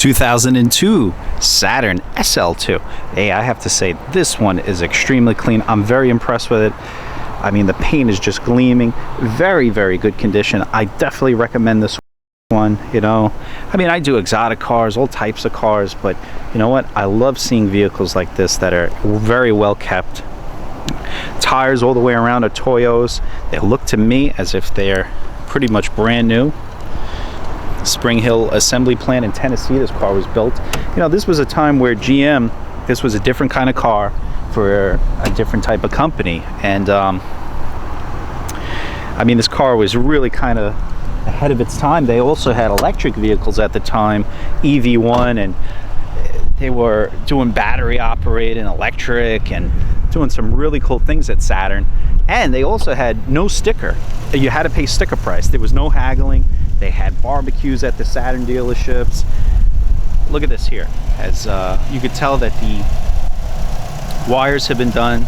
2002 Saturn SL2. Hey, I have to say this one is extremely clean. I'm very impressed with it. I mean, the paint is just gleaming. Very, very good condition. I definitely recommend this one. You know, I mean, I do exotic cars, all types of cars, but you know what? I love seeing vehicles like this that are very well kept. Tires all the way around are Toyos. They look to me as if they're pretty much brand new. Spring Hill assembly plant in Tennessee this car was built. You know, this was a time where GM, this was a different kind of car for a different type of company, and I mean, this car was really kind of ahead of its time. They also had electric vehicles at the time, EV1, and they were doing battery operated and electric and doing some really cool things at Saturn. And they also had no sticker. You had to pay sticker price. There was no haggling. They had barbecues at the Saturn dealerships. Look at this here. As you could tell that the wires have been done.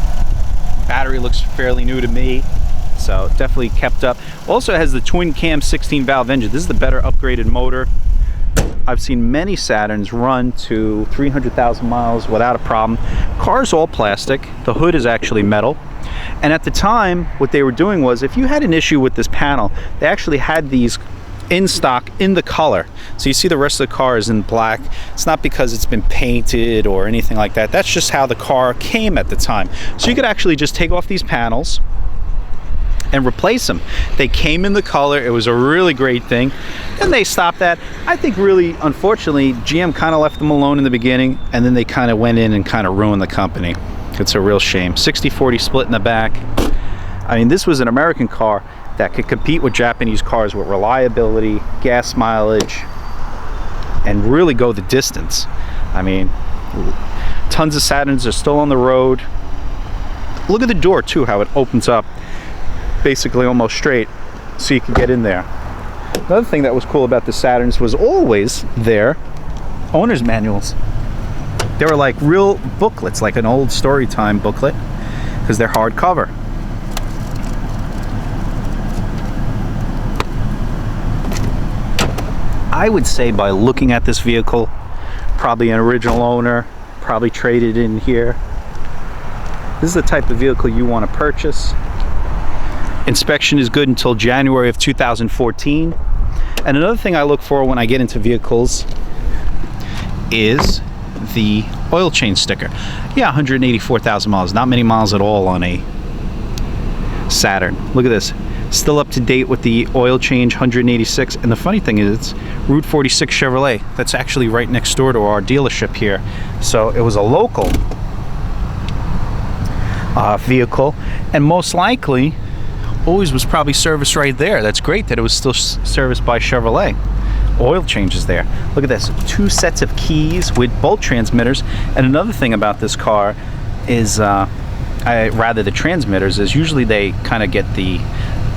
Battery looks fairly new to me, so definitely kept up. Also has the twin cam 16 valve engine. This is the better upgraded motor. I've seen many Saturns run to 300,000 miles without a problem. Car's all plastic. The hood is actually metal. And at the time, what they were doing was, if you had an issue with this panel, they actually had these in stock in the color. So you see the rest of the car is in black. It's not because it's been painted or anything like that. That's just how the car came at the time. So you could actually just take off these panels and replace them. They came in the color. It was a really great thing. And they stopped that. I think really, unfortunately, GM kind of left them alone in the beginning, and then they kind of went in and kind of ruined the company. It's a real shame. 60-40 split in the back. I mean, this was an American car that could compete with Japanese cars with reliability, gas mileage, and really go the distance. I mean, tons of Saturns are still on the road. Look at the door too, how it opens up basically almost straight so you can get in there. Another thing that was cool about the Saturns was always their owner's manuals. They were like real booklets, like an old Storytime booklet, because they're hardcover. I would say by looking at this vehicle, probably an original owner, probably traded in here. This is the type of vehicle you want to purchase. Inspection is good until January of 2014. And another thing I look for when I get into vehicles is the oil change sticker. Yeah, 184,000 miles, not many miles at all on a Saturn. Look at this. Still up to date with the oil change, 186. And the funny thing is, it's Route 46 Chevrolet. That's actually right next door to our dealership here. So it was a local vehicle, and most likely always was probably serviced right there. That's great that it was still serviced by Chevrolet. Oil changes there. Look at this. 2 sets of keys with both transmitters. And another thing about this car is, rather the transmitters, is usually they kind of get the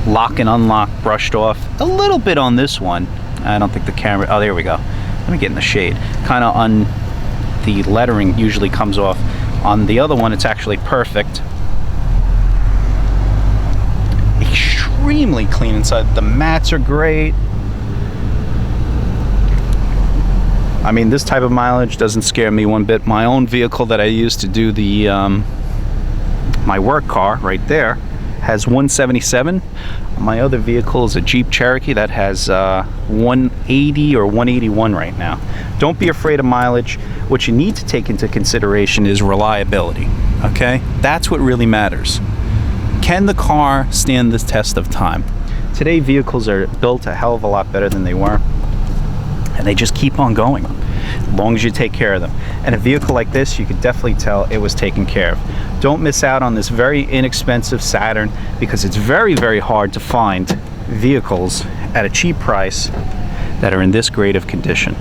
lock and unlock brushed off a little bit on this one. I don't think the camera, oh, there we go. Let me get in the shade. Kind of on the lettering usually comes off. On the other one, it's actually perfect. Extremely clean inside. The mats are great. I mean, this type of mileage doesn't scare me one bit. My own vehicle that I used to do the my work car right there has 177. My other vehicle is a Jeep Cherokee that has 180 or 181 right now. Don't be afraid of mileage. What you need to take into consideration is reliability, okay? That's what really matters. Can the car stand the test of time? Today, vehicles are built a hell of a lot better than they were, and they just keep on going as long as you take care of them. And a vehicle like this, you could definitely tell it was taken care of. Don't miss out on this very inexpensive Saturn, because it's very, very hard to find vehicles at a cheap price that are in this great of condition.